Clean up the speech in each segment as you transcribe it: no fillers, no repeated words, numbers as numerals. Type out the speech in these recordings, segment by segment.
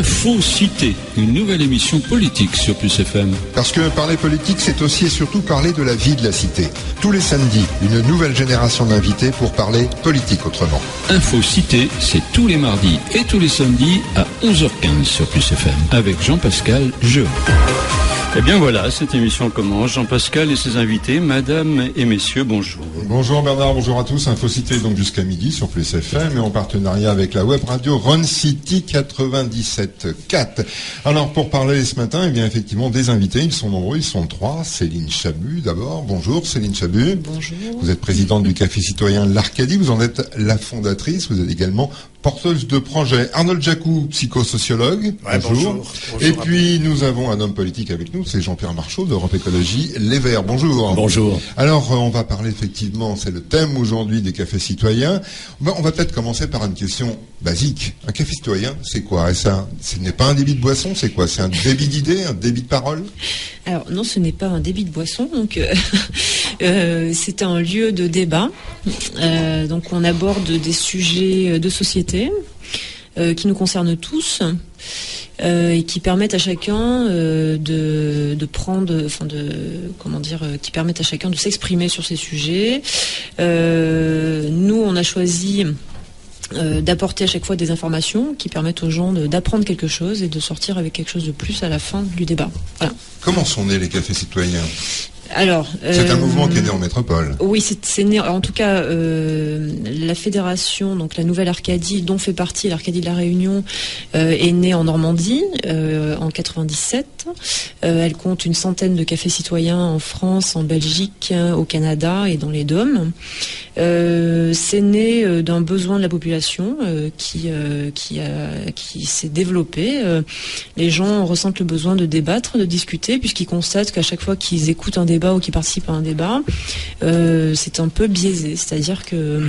Info-Cité, une nouvelle émission politique sur Plus FM. Parce que parler politique, c'est aussi et surtout parler de la vie de la cité. Tous les samedis, une nouvelle génération d'invités pour parler politique autrement. Info-Cité, c'est tous les mardis et tous les samedis à 11h15 sur Plus FM, avec Jean-Pascal Jeu. Eh bien voilà, cette émission commence. Jean-Pascal et ses invités, madame et messieurs, bonjour. Bonjour Bernard, bonjour à tous. Info-Cité donc jusqu'à midi sur Plus FM et en partenariat avec la web radio Run City 97.4. Alors pour parler ce matin, eh bien effectivement des invités, ils sont nombreux, ils sont trois. Céline Chahut d'abord. Bonjour Céline Chahut. Bonjour. Vous êtes présidente du Café Citoyen L'Arcadie, vous en êtes la fondatrice, vous êtes également porteuse de projet. Arnold Jacou, psychosociologue. Ouais, bonjour. Et puis nous avons un homme politique avec nous, c'est Jean-Pierre Marchaud d'Europe Écologie Les Verts. Bonjour. Bonjour. Alors on va parler effectivement, c'est le thème aujourd'hui des cafés citoyens. On va peut-être commencer par une question basique. Un café citoyen, c'est quoi? Ce n'est pas un débit de boisson, c'est quoi? C'est un débit d'idées, un débit de parole? Alors non, ce n'est pas un débit de boisson, donc c'est un lieu de débat. Donc on aborde des sujets de société qui nous concernent tous et qui permettent à chacun qui permettent à chacun de s'exprimer sur ces sujets. Nous, on a choisi d'apporter à chaque fois des informations qui permettent aux gens d'apprendre quelque chose et de sortir avec quelque chose de plus à la fin du débat. Voilà. Comment sont nés les cafés citoyens? Alors, c'est un mouvement qui est né en métropole. Oui, c'est né. En tout cas, la fédération, donc la Nouvelle Arcadie, dont fait partie l'Arcadie de la Réunion, est née en Normandie en 97. Elle compte une centaine de cafés citoyens en France, en Belgique, au Canada et dans les DOM. C'est né d'un besoin de la population qui s'est développé. Les gens ressentent le besoin de débattre, de discuter, puisqu'ils constatent qu'à chaque fois qu'ils écoutent un débat ou qu'ils participent à un débat, c'est un peu biaisé. C'est-à-dire que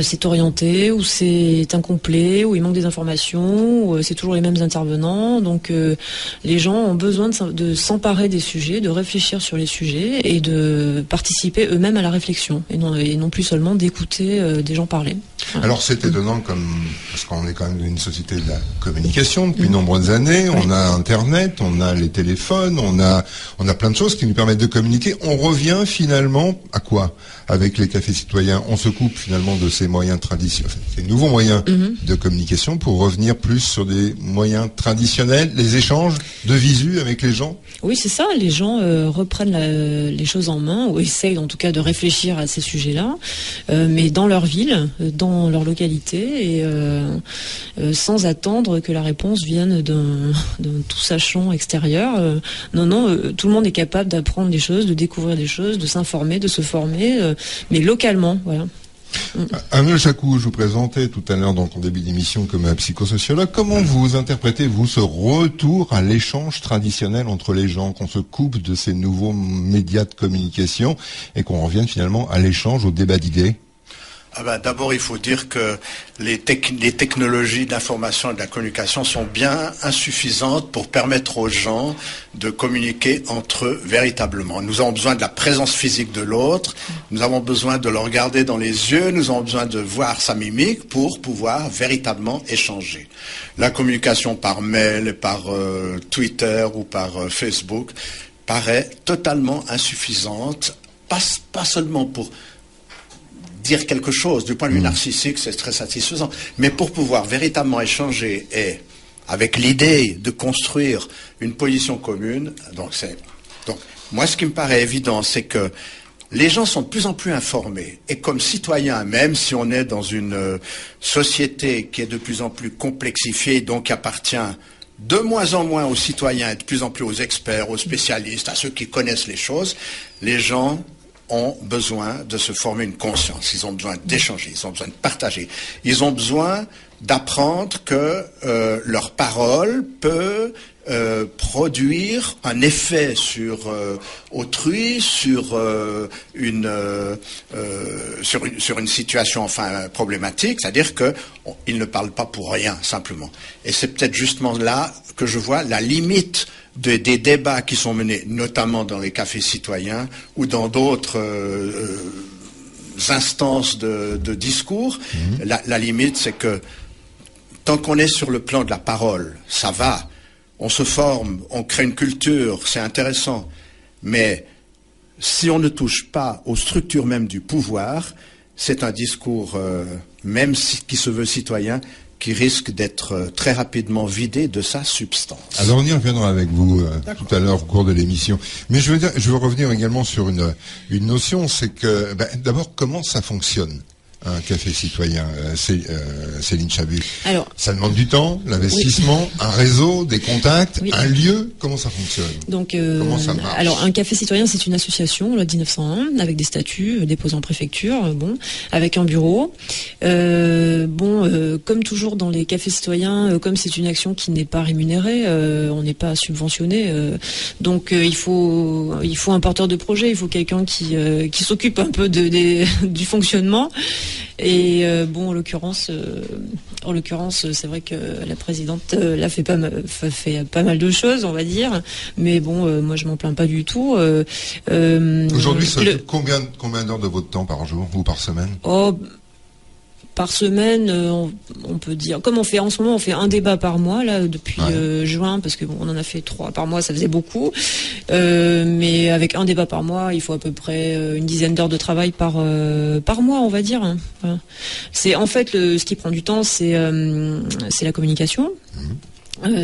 c'est orienté, ou c'est incomplet, ou il manque des informations, ou c'est toujours les mêmes intervenants. Donc les gens ont besoin de s'emparer des sujets, de réfléchir sur les sujets et de participer eux-mêmes à la réflexion, et non plus seulement d'écouter des gens parler. Alors c'est étonnant parce qu'on est quand même une société de la communication depuis nombreuses années. On a Internet, on a les téléphones, on a plein de choses qui nous permettent de communiquer. On revient finalement à quoi avec les cafés citoyens? On se coupe finalement de ces moyens traditionnels, ces nouveaux moyens de communication pour revenir plus sur des moyens traditionnels, les échanges de visu avec les gens. Oui, c'est ça. Les gens reprennent les choses en main, ou essayent en tout cas de réfléchir à ces sujets-là, mais dans leur ville, dans leur localité, et sans attendre que la réponse vienne d'un tout sachant extérieur. Non, tout le monde est capable d'apprendre des choses, de découvrir des choses, de s'informer, de se former, mais localement, voilà. Arnold Jacou, je vous présentais tout à l'heure donc en début d'émission comme un psychosociologue. Comment vous interprétez, vous, ce retour à l'échange traditionnel entre les gens, qu'on se coupe de ces nouveaux médias de communication et qu'on revienne finalement à l'échange, au débat d'idées? D'abord, il faut dire que les technologies d'information et de la communication sont bien insuffisantes pour permettre aux gens de communiquer entre eux véritablement. Nous avons besoin de la présence physique de l'autre, nous avons besoin de le regarder dans les yeux, nous avons besoin de voir sa mimique pour pouvoir véritablement échanger. La communication par mail, par Twitter ou par Facebook paraît totalement insuffisante, pas seulement pour dire quelque chose, du point de vue narcissique, c'est très satisfaisant. Mais pour pouvoir véritablement échanger et avec l'idée de construire une position commune, donc moi ce qui me paraît évident, c'est que les gens sont de plus en plus informés. Et comme citoyens, même si on est dans une société qui est de plus en plus complexifiée, donc qui appartient de moins en moins aux citoyens et de plus en plus aux experts, aux spécialistes, à ceux qui connaissent les choses, les gens ont besoin de se former une conscience, ils ont besoin d'échanger, ils ont besoin de partager, ils ont besoin d'apprendre que leur parole peut produire un effet sur autrui, sur une situation problématique, c'est-à-dire qu'ils ne parlent pas pour rien simplement. Et c'est peut-être justement là que je vois la limite des débats qui sont menés, notamment dans les cafés citoyens ou dans d'autres instances de discours. La limite, c'est que tant qu'on est sur le plan de la parole, ça va. On se forme, on crée une culture, c'est intéressant. Mais si on ne touche pas aux structures même du pouvoir, c'est un discours, qui se veut citoyen, qui risque d'être très rapidement vidé de sa substance. Alors on y reviendra avec vous tout à l'heure au cours de l'émission. Mais je veux revenir également sur une notion, c'est que d'abord comment ça fonctionne un café citoyen, Céline Chahut. Alors, ça demande du temps, l'investissement, oui. Un réseau, des contacts, oui. Un lieu. Comment ça fonctionne? Donc, comment ça marche? Alors, un café citoyen, c'est une association, loi de 1901, avec des statuts déposés en préfecture, avec un bureau. Comme toujours dans les cafés citoyens, comme c'est une action qui n'est pas rémunérée, on n'est pas subventionné. Donc, il faut un porteur de projet, il faut quelqu'un qui s'occupe un peu du fonctionnement. Et en l'occurrence, c'est vrai que la présidente là fait pas mal de choses, on va dire. Mais moi je m'en plains pas du tout. Aujourd'hui, ça occupe combien d'heures de votre temps par jour ou par semaine? Par semaine, on peut dire, comme on fait en ce moment, on fait un débat par mois là depuis juin, parce que on en a fait 3 par mois, ça faisait beaucoup. Mais avec un débat par mois, il faut à peu près une dizaine d'heures de travail par mois, on va dire. Hein. Voilà. C'est en fait ce qui prend du temps, c'est la communication.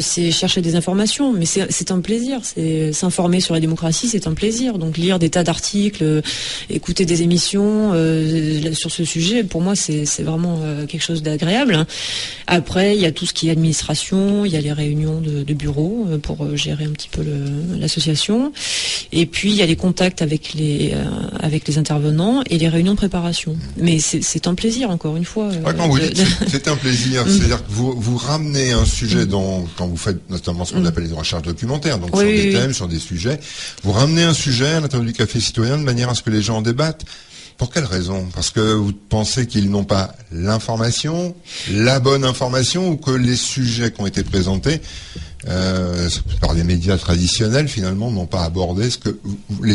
C'est chercher des informations, mais c'est un plaisir. C'est s'informer sur la démocratie, c'est un plaisir. Donc lire des tas d'articles, écouter des émissions sur ce sujet, pour moi c'est vraiment quelque chose d'agréable. Après, il y a tout ce qui est administration, il y a les réunions de bureau pour gérer un petit peu l'association. Et puis il y a les contacts avec les intervenants et les réunions de préparation. Mais c'est un plaisir, encore une fois. Quand vous dites c'est un plaisir, c'est-à-dire que vous ramenez un sujet quand vous faites notamment ce qu'on appelle les recherches documentaires, donc sur des thèmes, sur des sujets, vous ramenez un sujet à l'intérieur du café citoyen de manière à ce que les gens en débattent. Pour quelle raison? Parce que vous pensez qu'ils n'ont pas l'information, la bonne information, ou que les sujets qui ont été présentés par les médias traditionnels finalement n'ont pas abordé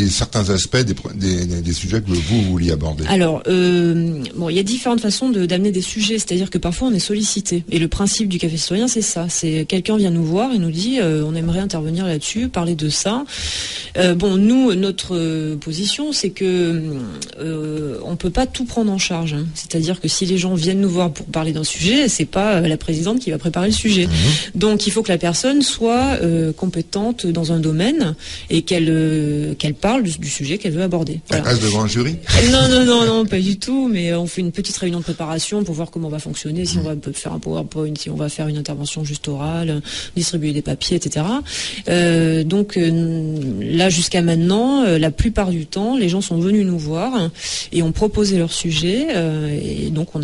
certains aspects des sujets que vous vouliez aborder? Alors, il y a différentes façons d'amener des sujets, c'est-à-dire que parfois on est sollicité. Et le principe du café citoyen, c'est ça. C'est quelqu'un vient nous voir et nous dit on aimerait intervenir là-dessus, parler de ça. Nous, notre position, c'est que on peut pas tout prendre en charge. Hein. C'est-à-dire que si les gens viennent nous voir pour parler d'un sujet, c'est pas la présidente qui va préparer le sujet. Donc il faut que la personne soit compétente dans un domaine et qu'elle parle du sujet qu'elle veut aborder. Voilà. Elle passe devant un jury? Non, pas du tout, mais on fait une petite réunion de préparation pour voir comment on va fonctionner, si on va faire un PowerPoint, si on va faire une intervention juste orale, distribuer des papiers, etc. Là, jusqu'à maintenant, la plupart du temps, les gens sont venus nous voir et ont proposé leur sujet, et donc on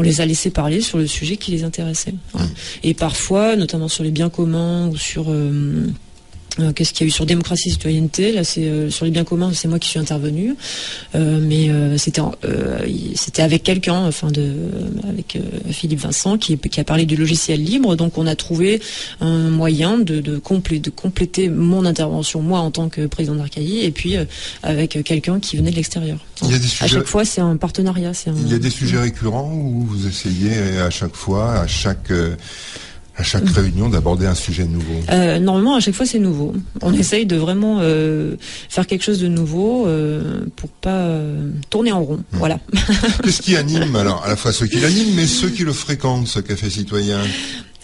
les a laissés parler sur le sujet qui les intéressait. Voilà. Et parfois, notamment sur les biens communs ou sur qu'est-ce qu'il y a eu sur démocratie et citoyenneté, là c'est sur les biens communs, c'est moi qui suis intervenue, mais c'était avec quelqu'un, avec Philippe Vincent qui a parlé du logiciel libre. Donc on a trouvé un moyen de compléter mon intervention, moi en tant que président d'Arcadie, et puis avec quelqu'un qui venait de l'extérieur. À chaque fois c'est un partenariat. Il y a des sujets récurrents où vous essayez à chaque fois, à chaque réunion, d'aborder un sujet nouveau? Normalement, à chaque fois, c'est nouveau. On essaye de vraiment faire quelque chose de nouveau pour pas tourner en rond. Voilà. Qu'est-ce qui anime, alors, à la fois ceux qui l'animent, mais ceux qui le fréquentent, ce café citoyen?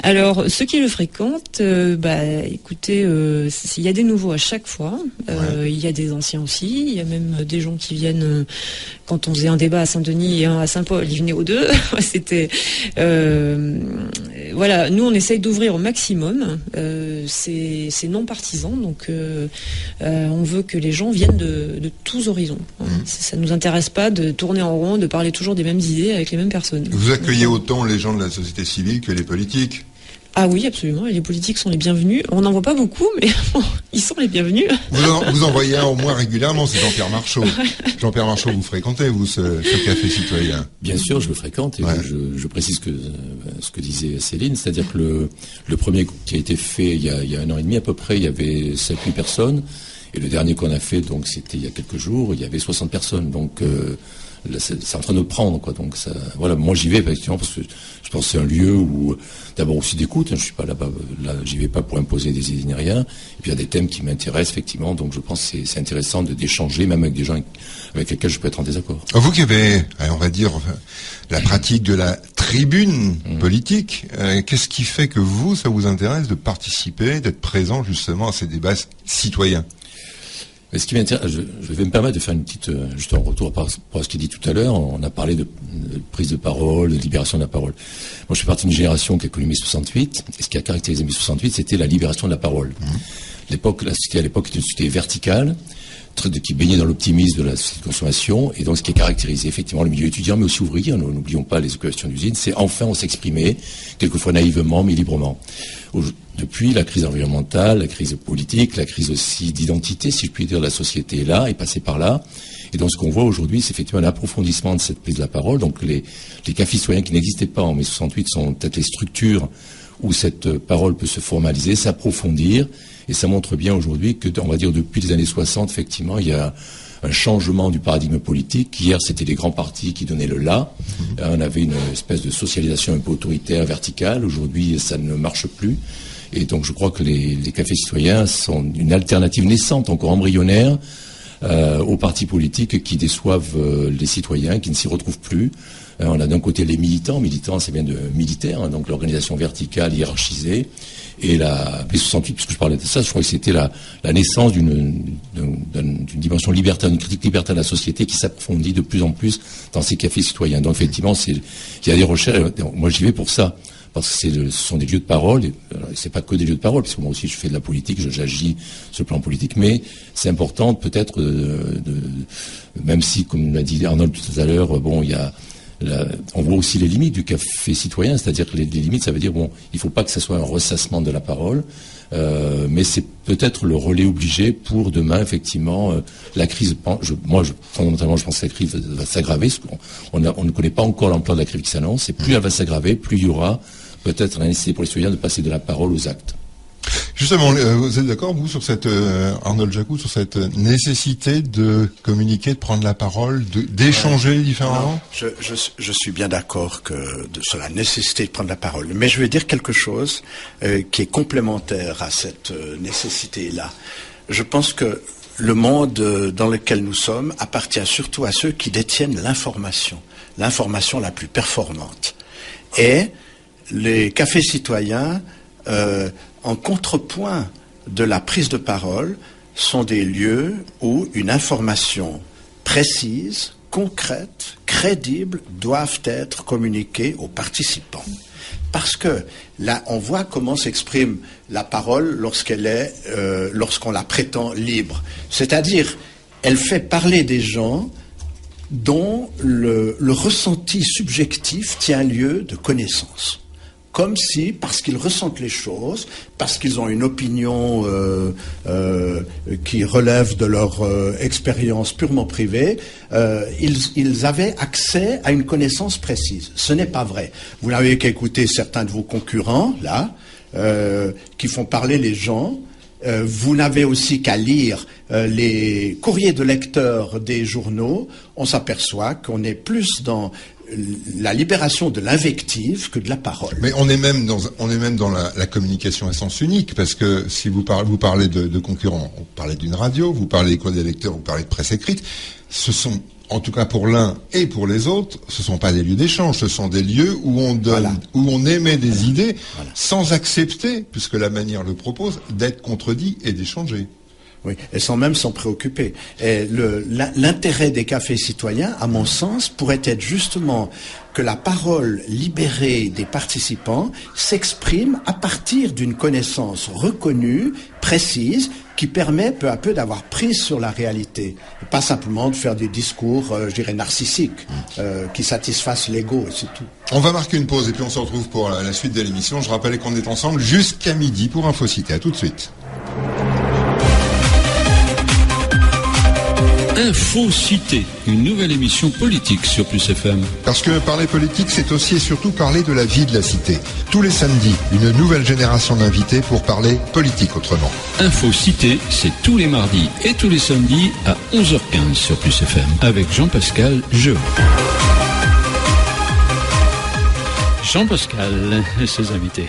Alors, ceux qui le fréquentent, écoutez, il y a des nouveaux à chaque fois. Il y a des anciens aussi. Il y a même des gens qui viennent, quand on faisait un débat à Saint-Denis et un à Saint-Paul, ils venaient aux deux. C'était, voilà, nous on essaye d'ouvrir au maximum. C'est non partisan, donc on veut que les gens viennent de tous horizons. Ça nous intéresse pas de tourner en rond, de parler toujours des mêmes idées avec les mêmes personnes. Vous accueillez autant les gens de la société civile que les politiques? Ah oui, absolument. Et les politiques sont les bienvenus. On n'en voit pas beaucoup, mais ils sont les bienvenus. Vous en voyez un au moins régulièrement, c'est Jean-Pierre Marchot. Jean-Pierre Marchot, vous fréquentez, vous, ce café citoyen? Bien sûr, je le fréquente. Et je précise ce que disait Céline, c'est-à-dire que le premier qui a été fait il y a 1 an et demi à peu près, il y avait 7-8 personnes. Et le dernier qu'on a fait, donc c'était il y a quelques jours, il y avait 60 personnes. Donc c'est en train de prendre, quoi. Donc ça, voilà, moi j'y vais effectivement parce que je pense que c'est un lieu où d'abord aussi d'écoute. Je suis pas là-bas, là j'y vais pas pour imposer des idées ni rien. Et puis il y a des thèmes qui m'intéressent effectivement, donc je pense que c'est intéressant d'échanger, même avec des gens avec lesquels je peux être en désaccord. Vous qui avez, on va dire, la pratique de la tribune politique, qu'est-ce qui fait que ça vous intéresse de participer, d'être présent justement à ces débats citoyens? Ce qui m'intéresse, je vais me permettre de faire une petite, juste en retour par rapport à ce qu'il dit tout à l'heure. On a parlé de prise de parole, de libération de la parole. Moi, je suis parti d'une génération qui a connu mai 68, et ce qui a caractérisé mai 68, c'était la libération de la parole. La société à l'époque était une société verticale, qui baignait dans l'optimisme de la société de consommation, et donc ce qui a caractérisé effectivement le milieu étudiant, mais aussi ouvrier, n'oublions pas les occupations d'usine, c'est enfin on s'exprimait, quelquefois naïvement, mais librement. Depuis, la crise environnementale, la crise politique, la crise aussi d'identité, si je puis dire, la société est là, est passée par là. Et donc ce qu'on voit aujourd'hui, c'est effectivement un approfondissement de cette prise de la parole. Donc les cafés citoyens qui n'existaient pas en mai 68 sont peut-être les structures où cette parole peut se formaliser, s'approfondir. Et ça montre bien aujourd'hui que, on va dire, depuis les années 60, effectivement, il y a un changement du paradigme politique. Hier, c'était les grands partis qui donnaient le là. On avait une espèce de socialisation un peu autoritaire, verticale. Aujourd'hui, ça ne marche plus. Et donc, je crois que les cafés citoyens sont une alternative naissante, encore embryonnaire, aux partis politiques qui déçoivent les citoyens, qui ne s'y retrouvent plus. On a d'un côté les militants, c'est bien de militaires, hein, donc l'organisation verticale, hiérarchisée, et la P68, puisque je parlais de ça, je crois que c'était la naissance d'une dimension libertaire, d'une critique libertaire de la société qui s'approfondit de plus en plus dans ces cafés citoyens. Donc effectivement, il y a des recherches, moi j'y vais pour ça, parce que ce sont des lieux de parole, et c'est pas que des lieux de parole, parce que moi aussi je fais de la politique, j'agis sur le plan politique, mais c'est important peut-être, même si, comme l'a dit Arnold tout à l'heure, bon, il y a on voit aussi les limites du café citoyen, c'est-à-dire que les limites, ça veut dire, bon, il ne faut pas que ça soit un ressassement de la parole, mais c'est peut-être le relais obligé pour demain, effectivement, la crise. Fondamentalement, je pense que la crise va s'aggraver. On ne connaît pas encore l'ampleur de la crise qui s'annonce, et plus elle va s'aggraver, plus il y aura peut-être la nécessité pour les citoyens de passer de la parole aux actes. Justement, vous êtes d'accord, vous, sur cette, Arnold Jacou, sur cette nécessité de communiquer, de prendre la parole, d'échanger différemment? Je suis bien d'accord sur la nécessité de prendre la parole. Mais je vais dire quelque chose qui est complémentaire à cette nécessité-là. Je pense que le monde dans lequel nous sommes appartient surtout à ceux qui détiennent l'information la plus performante. Et les cafés citoyens, en contrepoint de la prise de parole, sont des lieux où une information précise, concrète, crédible doivent être communiquées aux participants. Parce que là, on voit comment s'exprime la parole lorsqu'on la prétend libre. C'est-à-dire, elle fait parler des gens dont le ressenti subjectif tient lieu de connaissance. Comme si, parce qu'ils ressentent les choses, parce qu'ils ont une opinion qui relève de leur expérience purement privée, ils avaient accès à une connaissance précise. Ce n'est pas vrai. Vous n'avez qu'à écouter certains de vos concurrents, là, qui font parler les gens. Vous n'avez aussi qu'à lire les courriers de lecteurs des journaux. On s'aperçoit qu'on est plus dans la libération de l'invective que de la parole. Mais on est même dans la communication à sens unique, parce que si vous parlez de concurrents, vous parlez d'une radio, vous parlez des courriers des lecteurs, vous parlez de presse écrite, ce sont, en tout cas pour l'un et pour les autres, ce sont pas des lieux d'échange, ce sont des lieux où on donne, où on émet des idées, sans accepter, puisque la manière le propose, d'être contredit et d'échanger. Oui, et sans même s'en préoccuper. Et l'intérêt des cafés citoyens, à mon sens, pourrait être justement que la parole libérée des participants s'exprime à partir d'une connaissance reconnue, précise, qui permet peu à peu d'avoir prise sur la réalité. Et pas simplement de faire des discours, je dirais, narcissiques, qui satisfassent l'ego, et c'est tout. On va marquer une pause et puis on se retrouve pour la suite de l'émission. Je rappelle qu'on est ensemble jusqu'à midi pour Infocité. À tout de suite. Info-Cité, une nouvelle émission politique sur Plus FM. Parce que parler politique, c'est aussi et surtout parler de la vie de la cité. Tous les samedis, une nouvelle génération d'invités pour parler politique autrement. Info-Cité, c'est tous les mardis et tous les samedis à 11h15 sur Plus FM. Avec Jean-Pascal Jeu. Jean-Pascal et ses invités.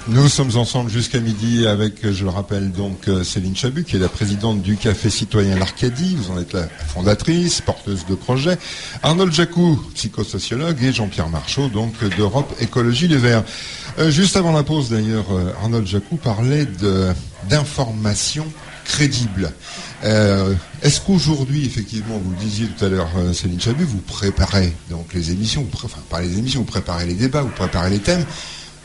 Nous sommes ensemble jusqu'à midi avec, je le rappelle donc, Céline Chahut, qui est la présidente du Café Citoyen L'Arcadie. Vous en êtes la fondatrice, porteuse de projet. Arnold Jacou, psychosociologue, et Jean-Pierre Marchaud, donc, d'Europe Écologie Les Verts. Juste avant la pause, d'ailleurs, Arnold Jacou parlait d'informations crédibles. Est-ce qu'aujourd'hui, effectivement, vous le disiez tout à l'heure, Céline Chahut, vous préparez donc les émissions, pas les émissions, vous préparez les débats, vous préparez les thèmes.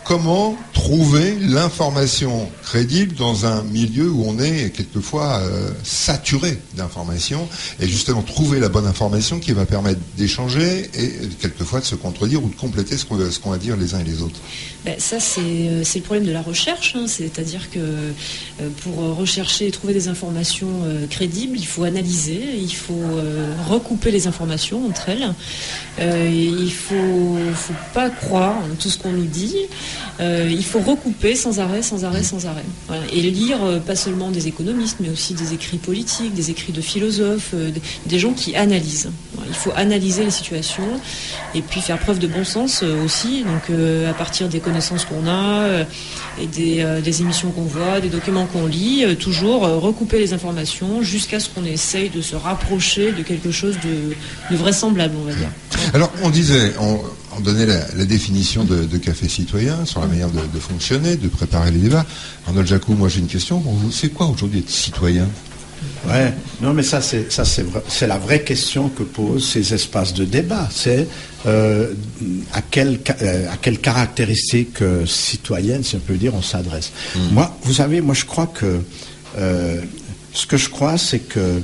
Comment trouver l'information crédible dans un milieu où on est quelquefois saturé d'informations, et justement trouver la bonne information qui va permettre d'échanger et quelquefois de se contredire ou de compléter ce qu'on va dire les uns et les autres? Ça, c'est le problème de la recherche, hein. C'est-à-dire que pour rechercher et trouver des informations crédibles, il faut analyser, il faut recouper les informations entre elles. Il faut pas croire en tout ce qu'on nous dit. Il faut recouper sans arrêt. Voilà. Et lire pas seulement des économistes, mais aussi des écrits politiques, des écrits de philosophes, des gens qui analysent. Voilà. Il faut analyser les situations et puis faire preuve de bon sens aussi. Donc à partir des connaissances qu'on a et des émissions qu'on voit, des documents qu'on lit, toujours recouper les informations jusqu'à ce qu'on essaye de se rapprocher de quelque chose de vraisemblable, on va dire. Alors on disait, on donnait la définition de Café Citoyen sur la manière de fonctionner, de préparer les débats. Arnold Jacou, moi j'ai une question pour vous. C'est quoi aujourd'hui être citoyen? Ouais, non mais ça c'est vrai, c'est la vraie question que posent ces espaces de débat. C'est à quelles caractéristiques citoyennes, si on peut dire, on s'adresse. Moi, vous savez, je crois que ce que je crois, c'est que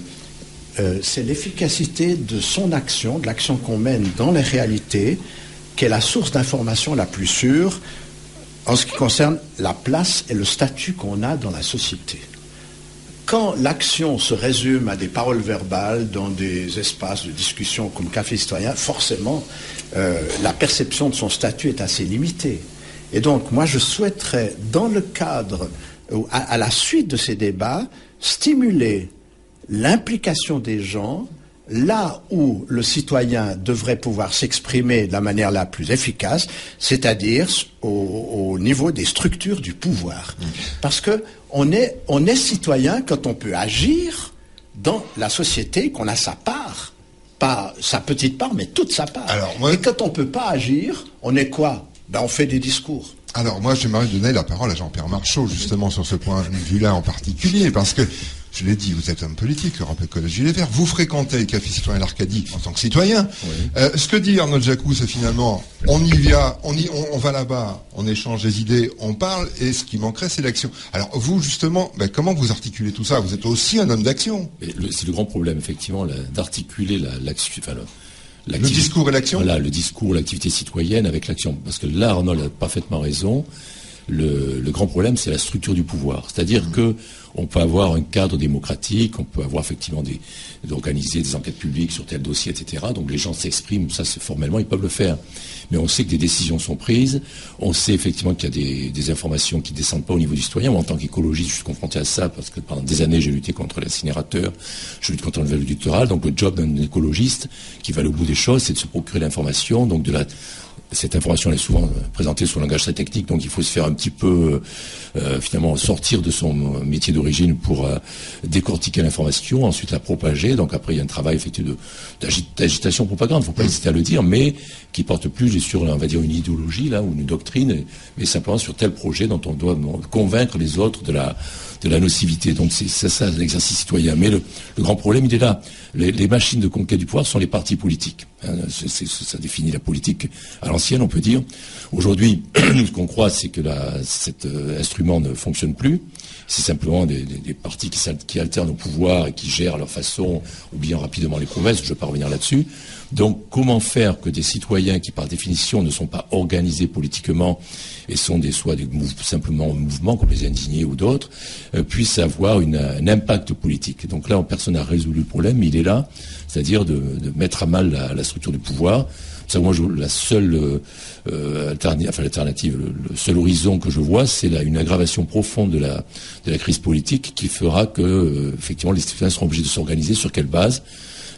c'est l'efficacité de son action, de l'action qu'on mène dans les réalités, qui est la source d'information la plus sûre en ce qui concerne la place et le statut qu'on a dans la société. Quand l'action se résume à des paroles verbales dans des espaces de discussion comme Café Citoyen, forcément, la perception de son statut est assez limitée. Et donc, moi, je souhaiterais, dans le cadre, à la suite de ces débats, stimuler l'implication des gens là où le citoyen devrait pouvoir s'exprimer de la manière la plus efficace, c'est-à-dire au niveau des structures du pouvoir. Parce que on est citoyen quand on peut agir dans la société, qu'on a sa part, pas sa petite part, mais toute sa part. Et quand on peut pas agir, on est quoi? On fait des discours. Alors moi, j'aimerais donner la parole à Jean-Pierre Marchaud, justement, sur ce point de vue-là en particulier, parce que, je l'ai dit, vous êtes homme politique, Europe Écologie Les Verts, vous fréquentez le Café Citoyen L'Arcadie en tant que citoyen. Oui. Ce que dit Arnold Jacou, c'est finalement, on va là-bas, on échange des idées, on parle, et ce qui manquerait, c'est l'action. Alors vous, justement, comment vous articulez tout ça? Vous êtes aussi un homme d'action. C'est le grand problème, effectivement, d'articuler l'action. Le discours et l'action. Voilà, le discours, l'activité citoyenne avec l'action. Parce que là, Arnold a parfaitement raison. Le grand problème, c'est la structure du pouvoir. C'est-à-dire que on peut avoir un cadre démocratique, on peut avoir effectivement d'organiser des enquêtes publiques sur tel dossier, etc. Donc les gens s'expriment, ça c'est formellement, ils peuvent le faire. Mais on sait que des décisions sont prises, on sait effectivement qu'il y a des informations qui ne descendent pas au niveau du citoyen. Moi, en tant qu'écologiste, je suis confronté à ça parce que pendant des années, j'ai lutté contre l'incinérateur, je lutte contre le vélo littoral. Donc le job d'un écologiste qui va aller au bout des choses, c'est de se procurer l'information, donc cette information elle est souvent présentée sous un langage très technique, donc il faut se faire un petit peu finalement sortir de son métier d'origine pour décortiquer l'information, ensuite la propager. Donc après il y a un travail effectué d'agitation propagande, il ne faut pas hésiter à le dire, mais qui porte plus sur, on va dire, une idéologie là ou une doctrine, mais simplement sur tel projet dont on doit convaincre les autres de la nocivité. Donc c'est ça l'exercice citoyen. Mais le grand problème il est là. Les machines de conquête du pouvoir sont les partis politiques. Ça définit la politique à l'ancienne. présidentielle, on peut dire. Aujourd'hui, nous, ce qu'on croit, c'est que cet instrument ne fonctionne plus. C'est simplement des partis qui alternent au pouvoir et qui gèrent leur façon, oubliant rapidement les promesses. Je ne vais pas revenir là-dessus. Donc, comment faire que des citoyens qui, par définition, ne sont pas organisés politiquement et sont simplement mouvements, comme les indignés ou d'autres, puissent avoir un impact politique. Donc là, personne n'a résolu le problème, mais il est là, c'est-à-dire de mettre à mal la structure du pouvoir. Ça, moi, la seule alternative, le seul horizon que je vois, c'est une aggravation profonde de la crise politique qui fera que, effectivement, les citoyens seront obligés de s'organiser. Sur quelle base?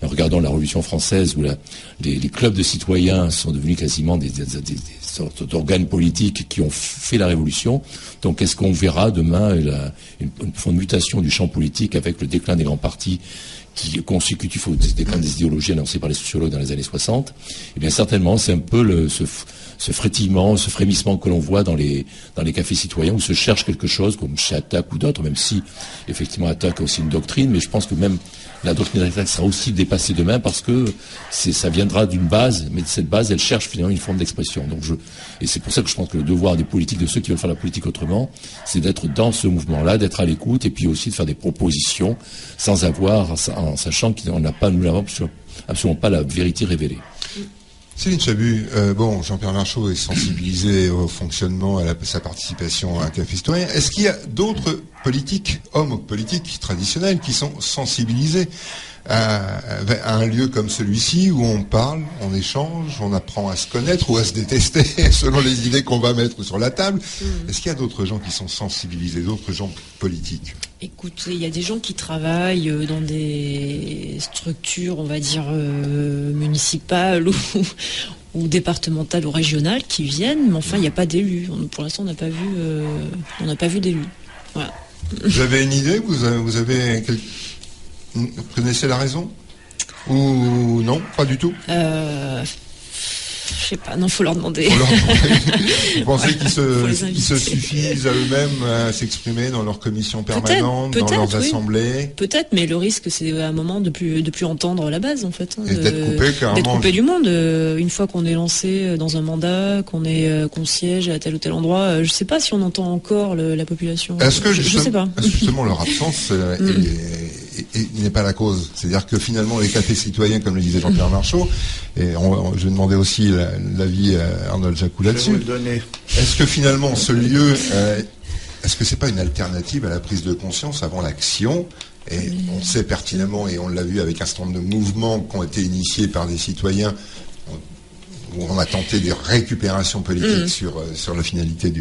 Regardons la Révolution française où les clubs de citoyens sont devenus quasiment des sortes d'organes politiques qui ont fait la Révolution. Donc est-ce qu'on verra demain une profonde mutation du champ politique avec le déclin des grands partis qui est consécutif au déclin des idéologies annoncées par les sociologues dans les années 60? Eh bien certainement, c'est un peu ce frétillement, ce frémissement que l'on voit dans les cafés citoyens où se cherche quelque chose, comme chez Attac ou d'autres, même si effectivement Attac a aussi une doctrine, mais je pense que même la doctrine d'Attac sera aussi dépassée demain parce que ça viendra d'une base, mais cette base, elle cherche finalement une forme d'expression. Et c'est pour ça que je pense que le devoir des politiques, de ceux qui veulent faire la politique autrement, c'est d'être dans ce mouvement-là, d'être à l'écoute et puis aussi de faire des propositions en sachant qu'on n'a pas, nous n'avons absolument pas la vérité révélée. Céline Chahut, Jean-Pierre Marchot est sensibilisé au fonctionnement, à sa participation à un café citoyen. Est-ce qu'il y a d'autres hommes politiques traditionnels, qui sont sensibilisés à un lieu comme celui-ci où on parle, on échange, on apprend à se connaître ou à se détester selon les idées qu'on va mettre sur la table? Est-ce qu'il y a d'autres gens qui sont sensibilisés, d'autres gens politiques? Écoute, il y a des gens qui travaillent dans des structures, on va dire, municipales ou départementales ou régionales qui viennent, mais enfin, il n'y a pas d'élus. Pour l'instant, on n'a pas vu d'élus. Voilà. Vous avez une idée? Vous connaissez la raison? Ou non? Pas du tout? Je sais pas, non, faut leur demander. Vous pensez qu'ils se suffisent à eux-mêmes à s'exprimer dans leurs commissions permanentes, dans leurs assemblées? Peut-être, mais le risque, c'est à un moment de plus entendre la base, en fait. Et d'être coupé du monde. Une fois qu'on est lancé dans un mandat, qu'on siège à tel ou tel endroit, je sais pas si on entend encore la population. Est-ce que je sais pas. Justement, leur absence n'est pas la cause? C'est-à-dire que finalement, les cafés citoyens, comme le disait Jean-Pierre Marchot, et je demandais aussi l'avis à Arnold Jacou là-dessus. Je vais vous le donner. Est-ce que finalement ce lieu, est-ce que c'est pas une alternative à la prise de conscience avant l'action? Et on sait pertinemment, et on l'a vu avec un certain nombre de mouvements qui ont été initiés par des citoyens, où on a tenté des récupérations politiques sur la finalité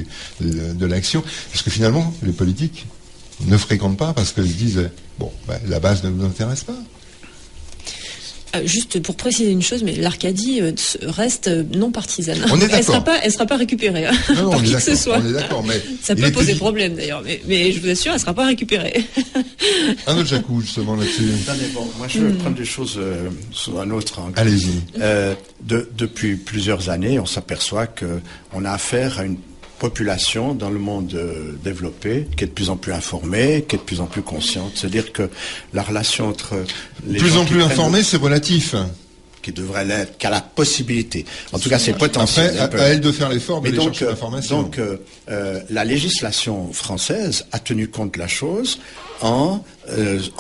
de l'action. Est-ce que finalement les politiques ne fréquentent pas parce qu'ils se disent la base ne nous intéresse pas? Juste pour préciser une chose, mais l'Arcadie reste non partisane. On est d'accord. Elle sera pas récupérée par qui que ce soit. On est d'accord, mais ça peut poser problème d'ailleurs, mais je vous assure, elle sera pas récupérée. Un autre Jacou justement là-dessus. Moi je vais prendre des choses sous un autre angle. Allez-y. Depuis plusieurs années, on s'aperçoit que on a affaire à une population dans le monde développé qui est de plus en plus informée, qui est de plus en plus consciente. C'est-à-dire que la relation entre les plus en plus informée, c'est relatif. Qui devrait l'être, qui a la possibilité. En tout cas, c'est potentiel. Après, à elle de faire l'effort de chercher l'information. Donc, la législation française a tenu compte de la chose en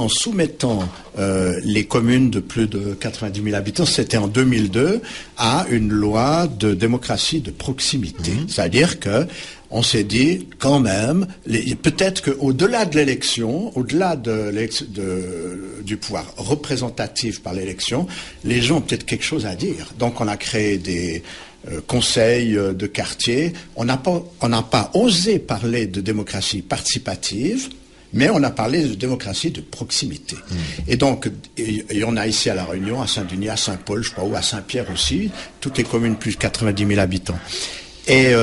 soumettant les communes de plus de 90 000 habitants, c'était en 2002, à une loi de démocratie de proximité. C'est-à-dire que on s'est dit, quand même, peut-être qu'au-delà de l'élection, au-delà du pouvoir représentatif par l'élection, les gens ont peut-être quelque chose à dire. Donc on a créé des conseils de quartier. On n'a pas osé parler de démocratie participative, mais on a parlé de démocratie de proximité. Et donc, il y en a ici à La Réunion, à Saint-Denis, à Saint-Paul, je crois, ou à Saint-Pierre aussi, toutes les communes plus de 90 000 habitants. Et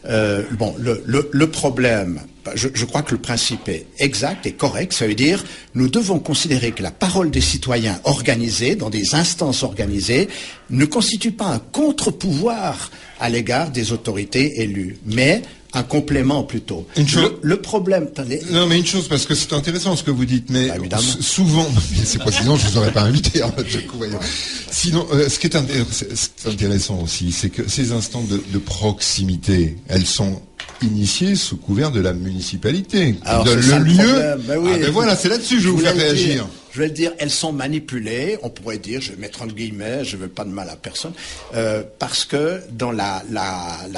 le problème, je crois que le principe est exact et correct. Ça veut dire, nous devons considérer que la parole des citoyens organisés, dans des instances organisées, ne constitue pas un contre-pouvoir à l'égard des autorités élues, mais un complément plutôt. Le problème... Attendez. Non, mais une chose, parce que c'est intéressant ce que vous dites, mais souvent... C'est pas sinon, je vous aurais pas invité. Sinon, ce qui est intéressant aussi, c'est que ces instants de proximité, elles sont initiées sous couvert de la municipalité, qui donne le lieu. Voilà, c'est là-dessus que je vais vous faire réagir. Je vais le dire, elles sont manipulées, on pourrait dire, je vais mettre entre guillemets, je veux pas de mal à personne, parce que dans la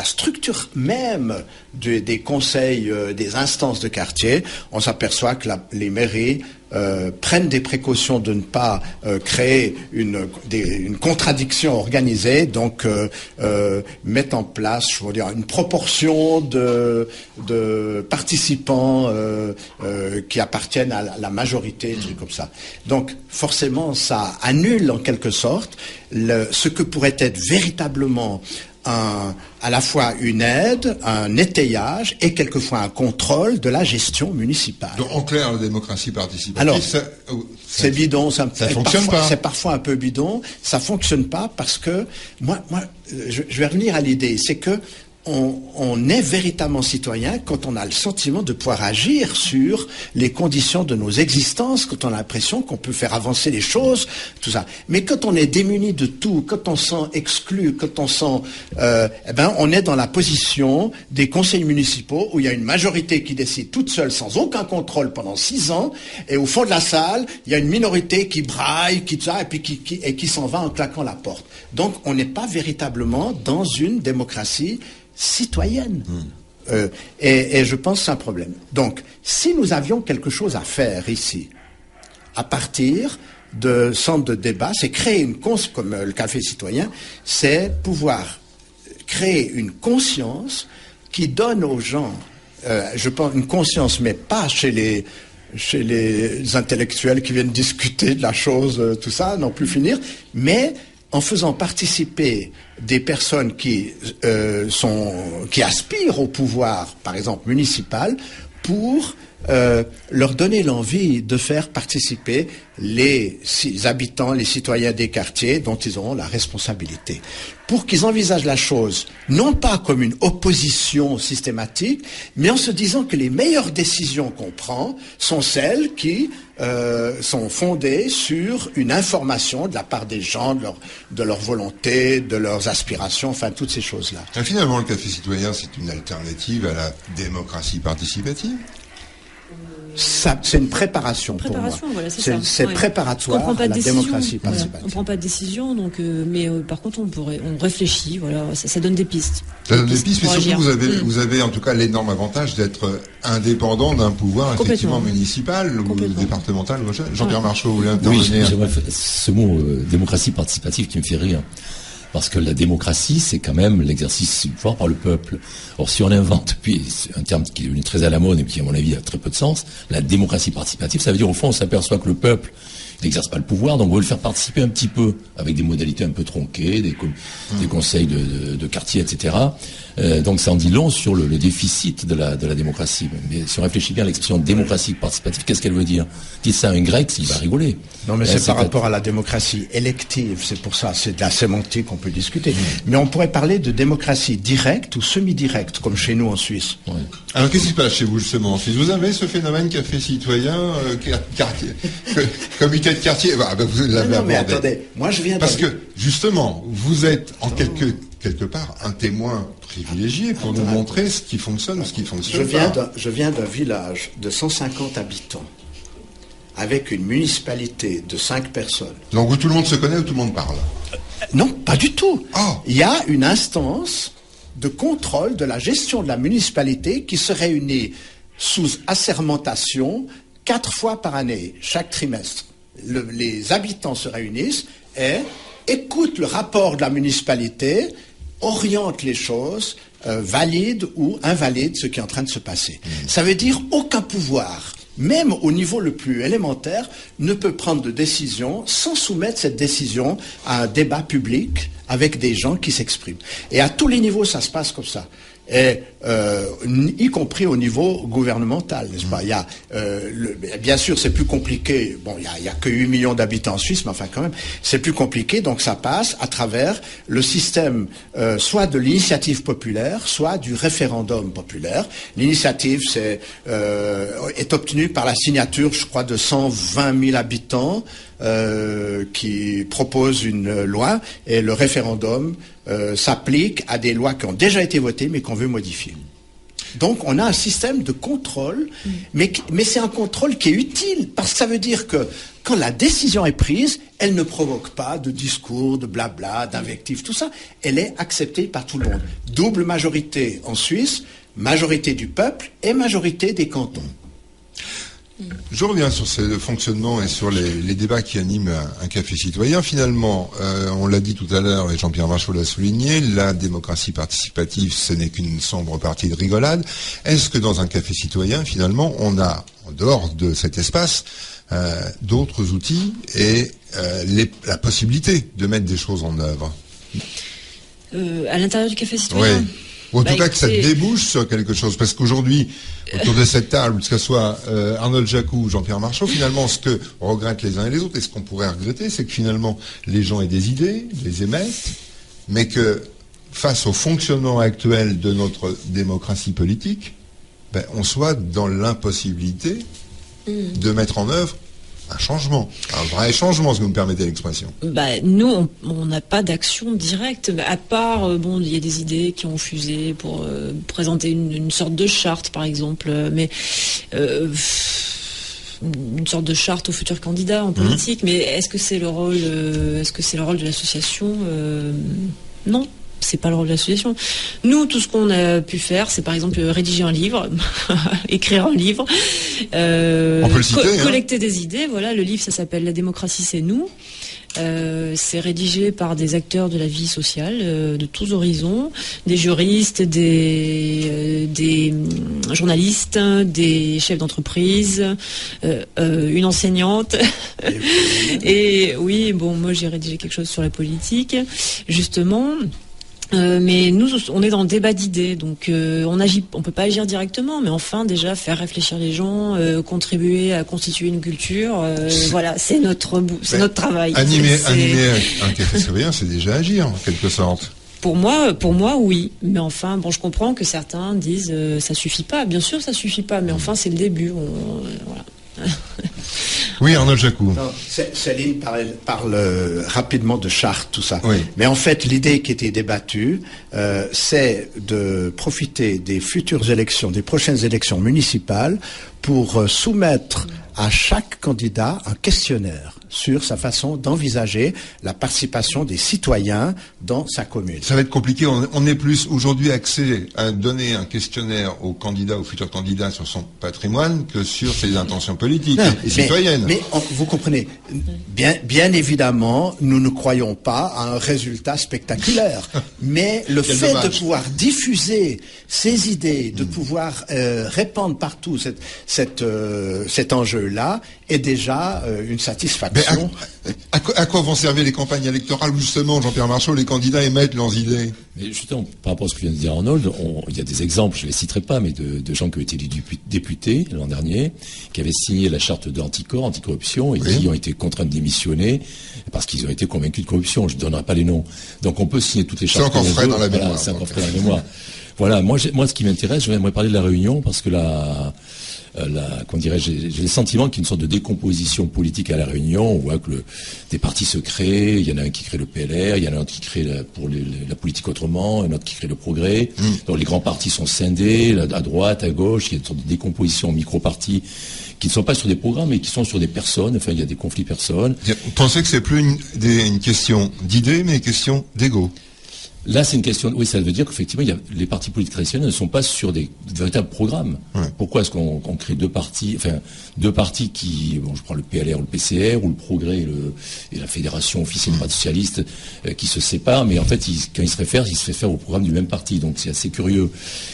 structure même des conseils, des instances de quartier, on s'aperçoit que les mairies prennent des précautions de ne pas créer une contradiction organisée, donc mettent en place, je veux dire, une proportion de participants qui appartiennent à la majorité, des trucs comme ça. Donc forcément, ça annule en quelque sorte ce que pourrait être véritablement à la fois une aide, un étayage et quelquefois un contrôle de la gestion municipale. Donc en clair, la démocratie participative, alors, c'est bidon, ça fonctionne pas. C'est parfois un peu bidon, ça fonctionne pas parce que moi, je vais revenir à l'idée, c'est que on est véritablement citoyen quand on a le sentiment de pouvoir agir sur les conditions de nos existences, quand on a l'impression qu'on peut faire avancer les choses, tout ça. Mais quand on est démuni de tout, quand on sent exclu, quand on sent, on est dans la position des conseils municipaux où il y a une majorité qui décide toute seule sans aucun contrôle pendant 6 ans, et au fond de la salle, il y a une minorité qui braille, qui et puis qui s'en va en claquant la porte. Donc on n'est pas véritablement dans une démocratie citoyenne. Et je pense que c'est un problème. Donc, si nous avions quelque chose à faire ici, à partir de centres de débat, c'est créer comme le café citoyen, c'est pouvoir créer une conscience qui donne aux gens, je pense une conscience, mais pas chez les intellectuels qui viennent discuter de la chose, tout ça, n'en plus finir, mais en faisant participer des personnes qui aspirent au pouvoir, par exemple municipal, pour leur donner l'envie de faire participer les habitants, les citoyens des quartiers dont ils auront la responsabilité. Pour qu'ils envisagent la chose, non pas comme une opposition systématique, mais en se disant que les meilleures décisions qu'on prend sont celles qui sont fondées sur une information de la part des gens, de leur volonté, de leurs aspirations, enfin toutes ces choses-là. Et finalement, le café citoyen, c'est une alternative à la démocratie participative ? C'est une préparation pour moi. Voilà, c'est préparatoire à la démocratie participative. On ne prend pas de décision, donc, mais par contre on réfléchit. Voilà, ça donne des pistes. Ça donne des pistes, mais surtout vous avez en tout cas l'énorme avantage d'être indépendant d'un pouvoir effectivement municipal ou départemental. Jean-Pierre Marchaud, vous voulez intervenir ? Oui, ce mot démocratie participative qui me fait rire. Parce que la démocratie, c'est quand même l'exercice du pouvoir par le peuple. Or, si on invente, puis c'est un terme qui est devenu très à la mode et qui, à mon avis, a très peu de sens, la démocratie participative, ça veut dire, au fond, on s'aperçoit que le peuple n'exerce pas le pouvoir, donc on veut le faire participer un petit peu, avec des modalités un peu tronquées, des conseils de quartier, etc. Donc ça en dit long sur le déficit de la démocratie. Mais si on réfléchit bien à l'expression démocratie participative, qu'est-ce qu'elle veut dire ? Dites ça à un grec, il va rigoler. Non, mais c'est par rapport à la démocratie élective, c'est pour ça, c'est de la sémantique qu'on peut discuter. Mais on pourrait parler de démocratie directe ou semi-directe, comme chez nous en Suisse. Ouais. Alors qu'est-ce qui se passe chez vous justement en Suisse ? Vous avez ce phénomène café citoyen, quartier, comité de quartier, vous l'avez abordé. Mais attendez, moi je viens parce que justement, vous êtes en quelque part un témoin privilégié pour nous montrer ce qui fonctionne ou ce qui fonctionne pas. Je viens d'un village de 150 habitants avec une municipalité de 5 personnes. Donc où tout le monde se connaît, où tout le monde parle ? Non, pas du tout. Oh. Il y a une instance de contrôle de la gestion de la municipalité qui se réunit sous assermentation 4 fois par année, chaque trimestre. Les habitants se réunissent et écoutent le rapport de la municipalité, orientent les choses, valident ou invalident ce qui est en train de se passer. Ça veut dire aucun pouvoir, même au niveau le plus élémentaire, ne peut prendre de décision sans soumettre cette décision à un débat public avec des gens qui s'expriment. Et à tous les niveaux, ça se passe comme ça. Et y compris au niveau gouvernemental, n'est-ce pas? Il y a, bien sûr, c'est plus compliqué. Bon, il y a que 8 millions d'habitants en Suisse, mais enfin quand même, c'est plus compliqué. Donc ça passe à travers le système, soit de l'initiative populaire, soit du référendum populaire. L'initiative, est obtenue par la signature, je crois, de 120 000 habitants. Qui propose une loi, et le référendum s'applique à des lois qui ont déjà été votées mais qu'on veut modifier. Donc on a un système de contrôle, mais c'est un contrôle qui est utile, parce que ça veut dire que quand la décision est prise, elle ne provoque pas de discours, de blabla, d'invectives, tout ça. Elle est acceptée par tout le monde. Double majorité en Suisse, majorité du peuple et majorité des cantons. Je reviens sur ce fonctionnement et sur les débats qui animent un café citoyen. Finalement, on l'a dit tout à l'heure et Jean-Pierre Marchaud l'a souligné, la démocratie participative, ce n'est qu'une sombre partie de rigolade. Est-ce que dans un café citoyen, finalement, on a, en dehors de cet espace, d'autres outils et la possibilité de mettre des choses en œuvre? À l'intérieur du café citoyen? Oui. Ou en tout cas que ça débouche sur quelque chose. Parce qu'aujourd'hui, autour de cette table, que ce soit Arnold Jacou ou Jean-Pierre Marchaud, finalement, ce que regrettent les uns et les autres, et ce qu'on pourrait regretter, c'est que finalement, les gens aient des idées, les émettent, mais que face au fonctionnement actuel de notre démocratie politique, on soit dans l'impossibilité de mettre en œuvre un changement, un vrai changement, si vous me permettez l'expression. Nous, on n'a pas d'action directe, à part, il y a des idées qui ont fusé pour présenter une sorte de charte, par exemple, mais une sorte de charte aux futurs candidats en politique, mais est-ce que c'est le rôle de l'association? Non. C'est pas le rôle de l'association. Nous, tout ce qu'on a pu faire, c'est par exemple rédiger un livre, écrire un livre, on peut le citer, collecter des idées. Voilà, le livre, ça s'appelle La démocratie, c'est nous. C'est rédigé par des acteurs de la vie sociale de tous horizons, des juristes, des journalistes, des chefs d'entreprise, une enseignante. Et oui, moi j'ai rédigé quelque chose sur la politique, justement. Mais nous, on est dans le débat d'idées, donc on peut pas agir directement, mais enfin déjà faire réfléchir les gens, contribuer à constituer une culture, voilà, c'est notre travail. Animer un café citoyen, c'est déjà agir en quelque sorte. Pour moi, oui. Mais enfin, je comprends que certains disent ça suffit pas. Bien sûr, ça suffit pas, mais enfin, c'est le début. Voilà. Oui, Arnaud Jacou. Céline parle rapidement de charte, tout ça. Oui. Mais en fait, l'idée qui était débattue, c'est de profiter des futures élections, des prochaines élections municipales, pour soumettre à chaque candidat un questionnaire sur sa façon d'envisager la participation des citoyens dans sa commune. Ça va être compliqué. On est plus aujourd'hui axé à donner un questionnaire aux futurs candidats sur son patrimoine que sur ses intentions politiques et citoyennes. Mais vous comprenez, bien évidemment, nous ne croyons pas à un résultat spectaculaire. Mais le fait de pouvoir diffuser ces idées, de pouvoir répandre partout cet enjeu-là est déjà une satisfaction. À quoi vont servir les campagnes électorales où justement, Jean-Pierre Marchaud, les candidats émettent leurs idées? Mais justement, par rapport à ce que vient de dire Arnold, il y a des exemples, je ne les citerai pas, mais de gens qui ont été députés l'an dernier, qui avaient signé la charte anticorruption et qui ont été contraints de démissionner parce qu'ils ont été convaincus de corruption. Je ne donnerai pas les noms. Donc on peut signer toutes les chartes. C'est encore frais dans la mémoire. Voilà, c'est encore frais dans la mémoire. Voilà, moi, ce qui m'intéresse, j'aimerais parler de la Réunion parce que j'ai le sentiment qu'il y a une sorte de décomposition politique à la Réunion. On voit que des partis se créent. Il y en a un qui crée le PLR, il y en a un autre qui crée la politique autrement, un autre qui crée le Progrès. Donc les grands partis sont scindés, à droite, à gauche. Il y a une sorte de décomposition en micro-partis qui ne sont pas sur des programmes, mais qui sont sur des personnes. Enfin, il y a des conflits personnes. Vous pensez que c'est plus une question d'idées, mais une question d'ego? Là, c'est une question. Oui, ça veut dire qu'effectivement, les partis politiques traditionnels ne sont pas sur des véritables programmes. Ouais. Pourquoi est-ce qu'on crée deux partis qui, je prends le PLR ou le PCR ou le Progrès et la Fédération officielle des partis socialistes qui se séparent, mais en fait, quand ils se réfèrent au programme du même parti. Donc, c'est assez curieux.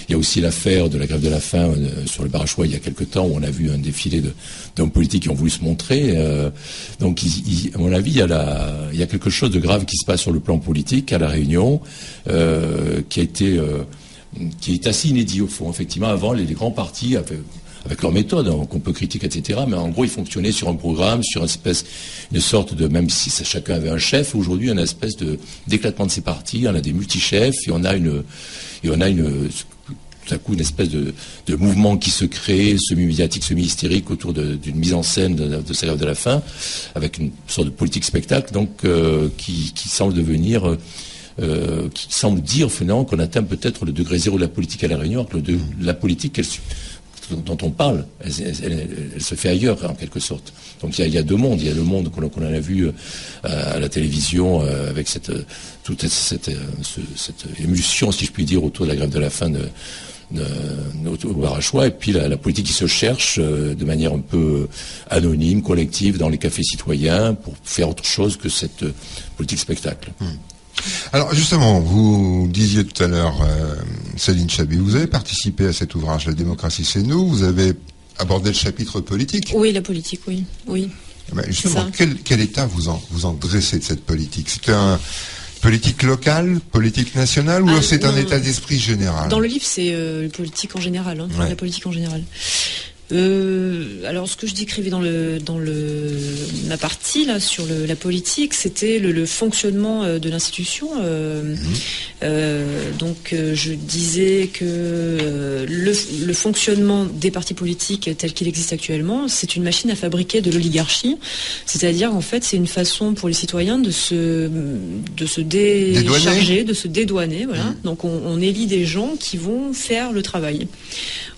Il y a aussi l'affaire de la grève de la faim sur le bar à choix il y a quelque temps où on a vu un défilé d'hommes politiques qui ont voulu se montrer. Donc, à mon avis, il y a quelque chose de grave qui se passe sur le plan politique à La Réunion. Qui est assez inédit au fond. Effectivement, avant, les grands partis, avec leur méthode, qu'on peut critiquer, etc., mais en gros, ils fonctionnaient sur un programme, sur une sorte de, même si chacun avait un chef, aujourd'hui, une espèce d'éclatement de ces partis, on a des multi-chefs, et on a tout à coup une espèce de mouvement qui se crée, semi-médiatique, semi-hystérique, autour d'une mise en scène de sa grève de la faim, avec une sorte de politique spectacle, donc qui semble devenir... qui semble dire finalement qu'on atteint peut-être le degré zéro de la politique à La Réunion, alors que la politique dont on parle, elle se fait ailleurs en quelque sorte. Donc il y a deux mondes. Il y a le monde qu'on en a vu à la télévision avec toute cette émulsion, si je puis dire, autour de la grève de la faim au bar à choix, et puis la politique qui se cherche de manière un peu anonyme, collective, dans les cafés citoyens, pour faire autre chose que cette politique spectacle. Alors justement, vous disiez tout à l'heure, Céline Chabi, vous avez participé à cet ouvrage, La démocratie c'est nous, vous avez abordé le chapitre politique. Oui, la politique, oui. Ben justement, quel état vous en dressez de cette politique? C'est un politique locale, politique nationale, ou c'est un état d'esprit général? Dans le livre, c'est politique en général, la politique en général. Alors ce que je décrivais dans ma partie là sur la politique, c'était le fonctionnement de l'institution. Donc je disais que le fonctionnement des partis politiques tel qu'il existe actuellement, c'est une machine à fabriquer de l'oligarchie. C'est-à-dire en fait c'est une façon pour les citoyens de se décharger, de se dédouaner. Voilà. Donc on élit des gens qui vont faire le travail.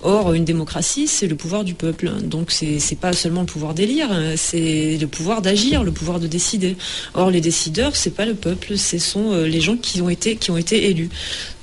Or, une démocratie, c'est le pouvoir du peuple. Donc, c'est pas seulement le pouvoir d'élire, c'est le pouvoir d'agir, le pouvoir de décider. Or, les décideurs, c'est pas le peuple, ce sont les gens qui ont été élus.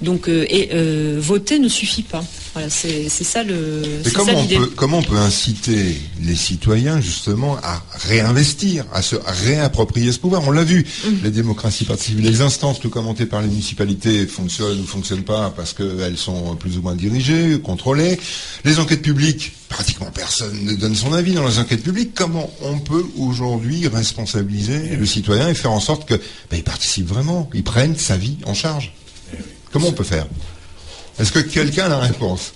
Donc, voter ne suffit pas. Voilà, c'est ça l'idée. Comment on peut inciter les citoyens justement à réinvestir, à se réapproprier ce pouvoir? On l'a vu, les démocraties participative, les instances tout commentées par les municipalités fonctionnent ou fonctionnent pas parce qu'elles sont plus ou moins dirigées, contrôlées. Les enquêtes publiques, pratiquement personne ne donne son avis dans les enquêtes publiques. Comment on peut aujourd'hui responsabiliser le citoyen et faire en sorte qu'il participe vraiment, il prenne sa vie en charge? Comment on peut faire? Est-ce que quelqu'un a la réponse?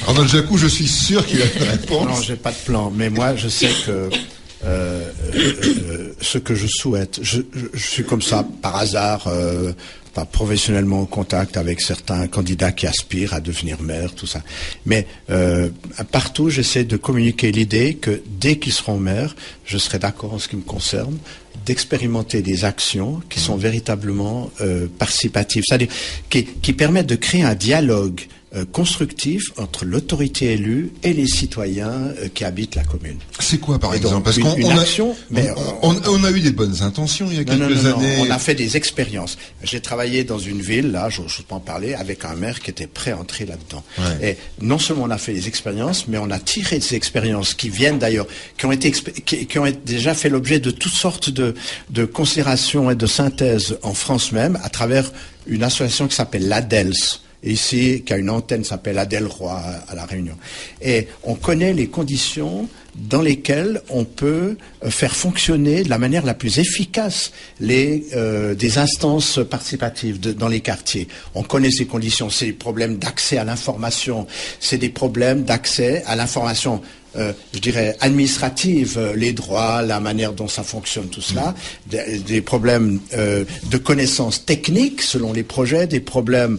Arnaud Jacou, je suis sûr qu'il a la réponse. Non, j'ai pas de plan, mais moi je sais que ce que je souhaite, je suis comme ça par hasard, pas professionnellement en contact avec certains candidats qui aspirent à devenir maire, tout ça. Mais partout, j'essaie de communiquer l'idée que dès qu'ils seront maires, je serai d'accord en ce qui me concerne, d'expérimenter des actions qui sont véritablement participatives, c'est-à-dire qui permettent de créer un dialogue constructif entre l'autorité élue et les citoyens qui habitent la commune. C'est quoi par exemple? Parce qu'on a eu des bonnes intentions il y a quelques années. On a fait des expériences. J'ai travaillé dans une ville, là, je peux en parler, avec un maire qui était prêt à entrer là-dedans. Ouais. Et non seulement on a fait des expériences, mais on a tiré des expériences qui viennent d'ailleurs, qui ont déjà fait l'objet de toutes sortes de considérations et de synthèses en France même, à travers une association qui s'appelle l'ADELS. Ici, qui a une antenne qui s'appelle Adèle Roy à La Réunion. Et on connaît les conditions dans lesquelles on peut faire fonctionner de la manière la plus efficace des instances participatives dans les quartiers. On connaît ces conditions, c'est des problèmes d'accès à l'information, c'est des problèmes d'accès à l'information je dirais, administrative, les droits, la manière dont ça fonctionne, tout cela, des problèmes de connaissances techniques selon les projets, des problèmes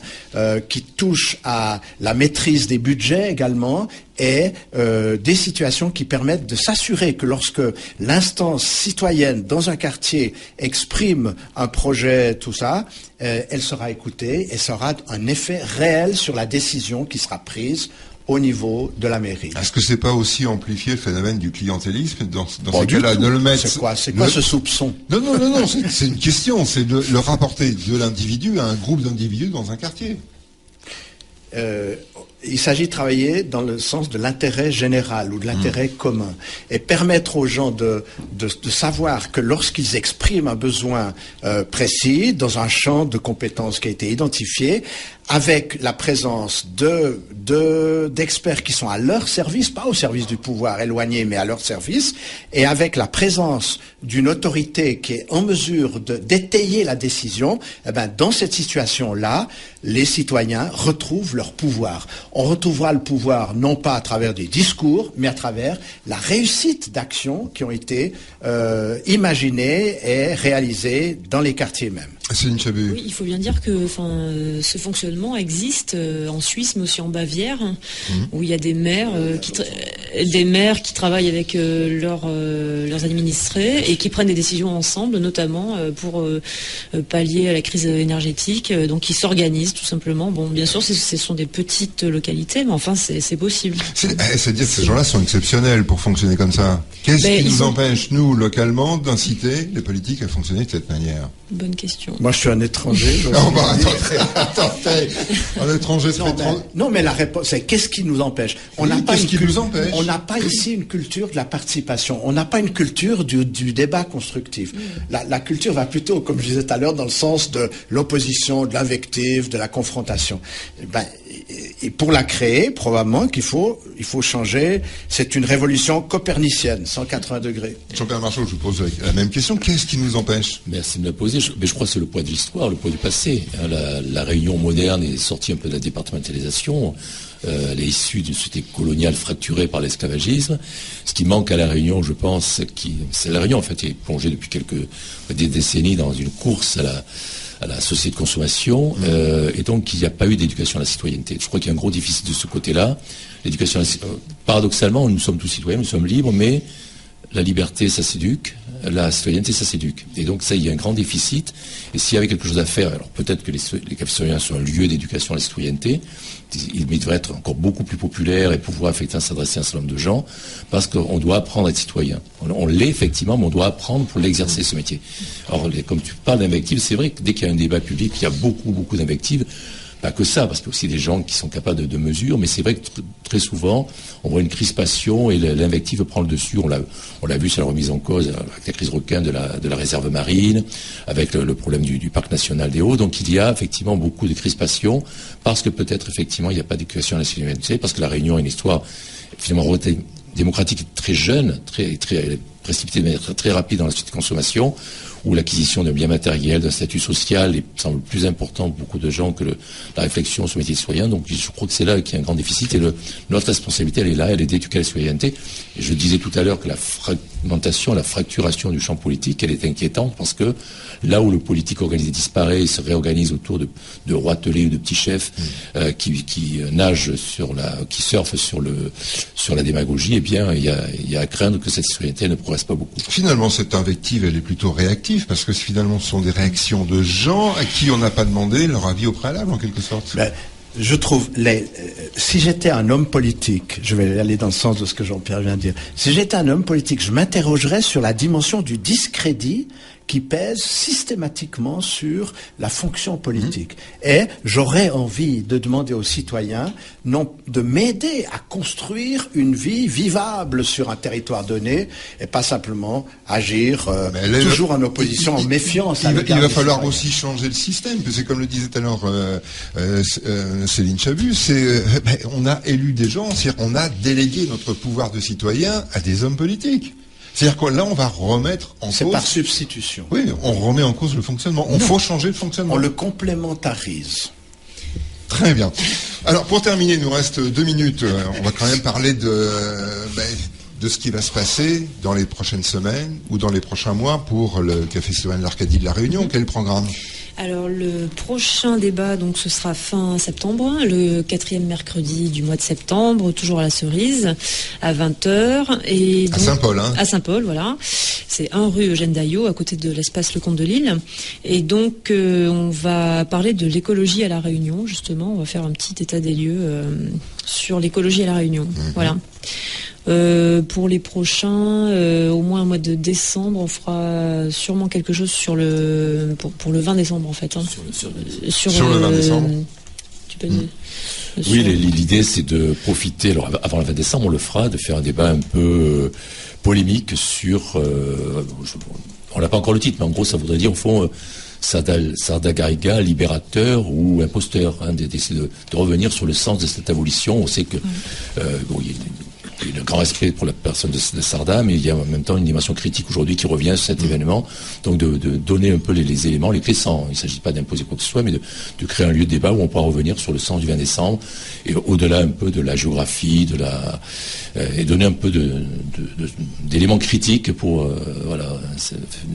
qui touchent à la maîtrise des budgets également, et des situations qui permettent de s'assurer que lorsque l'instance citoyenne dans un quartier exprime un projet, tout ça, elle sera écoutée et ça aura un effet réel sur la décision qui sera prise au niveau de la mairie. Est-ce que c'est pas aussi amplifier le phénomène du clientélisme dans ces cas-là, de le mettre... C'est quoi ce soupçon? Non, c'est une question, c'est de le rapporter de l'individu à un groupe d'individus dans un quartier. Il s'agit de travailler dans le sens de l'intérêt général ou de l'intérêt commun et permettre aux gens de savoir que lorsqu'ils expriment un besoin précis dans un champ de compétences qui a été identifié, avec la présence d'experts qui sont à leur service, pas au service du pouvoir éloigné, mais à leur service, et avec la présence d'une autorité qui est en mesure d'étayer la décision, eh ben, dans cette situation-là, les citoyens retrouvent leur pouvoir. On retrouvera le pouvoir non pas à travers des discours, mais à travers la réussite d'actions qui ont été imaginées et réalisées dans les quartiers mêmes. Céline Chahut. Oui, il faut bien dire que ce fonctionnement existe en Suisse, mais aussi en Bavière, où il y a des maires qui travaillent avec leurs administrés et qui prennent des décisions ensemble, notamment pour pallier à la crise énergétique. Donc ils s'organisent tout simplement. Bon, bien sûr, ce sont des petites localités, mais enfin c'est possible. C'est-à-dire que ces gens-là sont exceptionnels pour fonctionner comme ça. Qu'est-ce qui nous empêche, nous, localement, d'inciter les politiques à fonctionner de cette manière? Bonne question. Moi, je suis un étranger. Attendez. Un étranger serait non, mais la réponse, c'est qu'est-ce qui nous empêche? On n'a pas ici une culture de la participation. On n'a pas une culture du débat constructif. La culture va plutôt, comme je disais tout à l'heure, dans le sens de l'opposition, de l'invective, de la confrontation. Et pour la créer, probablement qu'il faut changer. C'est une révolution copernicienne, 180 degrés. Jean-Pierre Marchot, je vous pose la même question. Qu'est-ce qui nous empêche? Merci de me la poser. Mais je crois que c'est le poids de l'histoire, le poids du passé. La Réunion moderne est sortie un peu de la départementalisation. Elle est issue d'une société coloniale fracturée par l'esclavagisme. Ce qui manque à la Réunion, je pense, c'est la Réunion en fait est plongée depuis des décennies dans une course à la société de consommation, et donc il n'y a pas eu d'éducation à la citoyenneté. Je crois qu'il y a un gros déficit de ce côté-là. L'éducation, paradoxalement, nous sommes tous citoyens, nous sommes libres, mais la liberté, ça s'éduque, la citoyenneté, ça s'éduque. Et donc ça, il y a un grand déficit. Et s'il y avait quelque chose à faire, alors peut-être que les cafés citoyens sont un lieu d'éducation à la citoyenneté, il devrait être encore beaucoup plus populaire et pouvoir effectivement s'adresser à un certain nombre de gens, parce qu'on doit apprendre à être citoyen. On l'est effectivement, mais on doit apprendre pour l'exercer, ce métier. Alors, comme tu parles d'invectives, c'est vrai que dès qu'il y a un débat public, il y a beaucoup d'invectives. Pas que ça, parce qu'il y a aussi des gens qui sont capables de mesures, mais c'est vrai que très souvent, on voit une crispation et l'invective prend le dessus. On l'a vu sur la remise en cause avec la crise requin de la réserve marine, avec le problème du parc national des Hauts. Donc il y a effectivement beaucoup de crispation, parce que peut-être effectivement il n'y a pas d'éducation à la citoyenneté, parce que la Réunion a une histoire finalement démocratique très jeune, très précipitée de manière très rapide dans la société de consommation, où l'acquisition d'un bien matériel, d'un statut social semble plus important pour beaucoup de gens que la réflexion sur le métier de citoyen. Donc je crois que c'est là qu'il y a un grand déficit et notre responsabilité, elle est là, elle est d'éduquer la citoyenneté. Et je disais tout à l'heure que la fragmentation, la fracturation du champ politique, elle est inquiétante, parce que là où le politique organisé disparaît et se réorganise autour de roitelets ou de petits chefs qui nagent qui surfent sur la démagogie, eh bien il y a à craindre que cette citoyenneté ne progresse pas beaucoup. Finalement, cette invective, elle est plutôt réactive, parce que finalement ce sont des réactions de gens à qui on n'a pas demandé leur avis au préalable, en quelque sorte. Je trouve, si j'étais un homme politique, je vais aller dans le sens de ce que Jean-Pierre vient de dire, si j'étais un homme politique, je m'interrogerais sur la dimension du discrédit qui pèse systématiquement sur la fonction politique. Et j'aurais envie de demander aux citoyens de m'aider à construire une vie vivable sur un territoire donné, et pas simplement agir toujours en opposition, en méfiance. Il va falloir aussi changer le système, parce que comme le disait tout à l'heure Céline Chahut, on a élu des gens, c'est-à-dire on a délégué notre pouvoir de citoyen à des hommes politiques. C'est-à-dire que là, on va remettre en cause... C'est par substitution. Oui, on remet en cause le fonctionnement. Il faut changer le fonctionnement. On le complémentarise. Très bien. Alors, pour terminer, il nous reste 2 minutes. On va quand même parler de ce qui va se passer dans les prochaines semaines ou dans les prochains mois pour le Café Citoyen de l'Arcadie de la Réunion. Quel programme ? Alors le prochain débat, donc ce sera fin septembre, le 4e mercredi du mois de septembre, toujours à la Cerise, à 20h. Et donc, à Saint-Paul, hein. À Saint-Paul, voilà. C'est 1 rue Eugène Daillot, à côté de l'espace Le Comte de Lille. Et donc on va parler de l'écologie à La Réunion, justement. On va faire un petit état des lieux sur l'écologie à La Réunion. Voilà. Pour les prochains, au moins au mois de décembre, on fera sûrement quelque chose sur pour le 20 décembre en fait. Hein. Sur le 20 décembre. Tu peux Oui, l'idée c'est de profiter, alors avant le 20 décembre on le fera, de faire un débat un peu polémique sur, on n'a pas encore le titre, mais en gros ça voudrait dire au fond Sarda Gariga, libérateur ou imposteur, hein, d'essayer de revenir sur le sens de cette abolition. On sait que il y a un grand respect pour la personne de Sarda, mais il y a en même temps une dimension critique aujourd'hui qui revient sur cet événement. Donc de donner un peu les éléments, les clés, il ne s'agit pas d'imposer quoi que ce soit, mais de créer un lieu de débat où on pourra revenir sur le sens du 20 décembre et au-delà un peu de la géographie, et donner un peu d'éléments critiques pour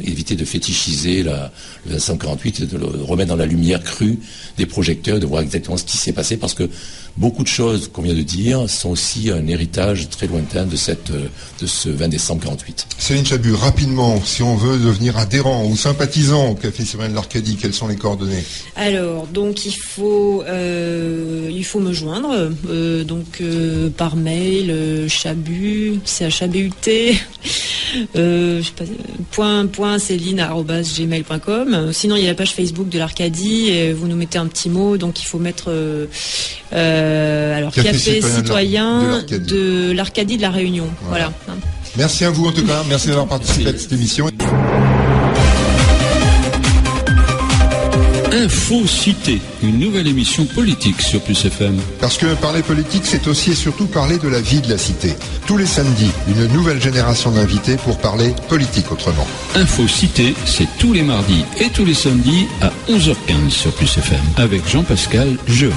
éviter de fétichiser le 1948 et de le remettre dans la lumière crue des projecteurs, de voir exactement ce qui s'est passé, parce que beaucoup de choses qu'on vient de dire sont aussi un héritage très lointain de ce 20 décembre 48. Céline Chahut, rapidement, si on veut devenir adhérent ou sympathisant au Café Sylvain de l'Arcadie, quelles sont les coordonnées? Alors, donc il faut me joindre, par mail, Chahut, CHABUT, .Céline@gmail.com. Sinon, il y a la page Facebook de l'Arcadie et vous nous mettez un petit mot, donc il faut mettre Café citoyen de l'Arcadie de La Réunion. Voilà. Merci à vous en tout cas, merci d'avoir participé à cette émission. Info Cité, une nouvelle émission politique sur Plus FM. Parce que parler politique, c'est aussi et surtout parler de la vie de la cité. Tous les samedis, une nouvelle génération d'invités pour parler politique autrement. Info Cité, c'est tous les mardis et tous les samedis à 11h15 sur Plus FM avec Jean-Pascal Jeu.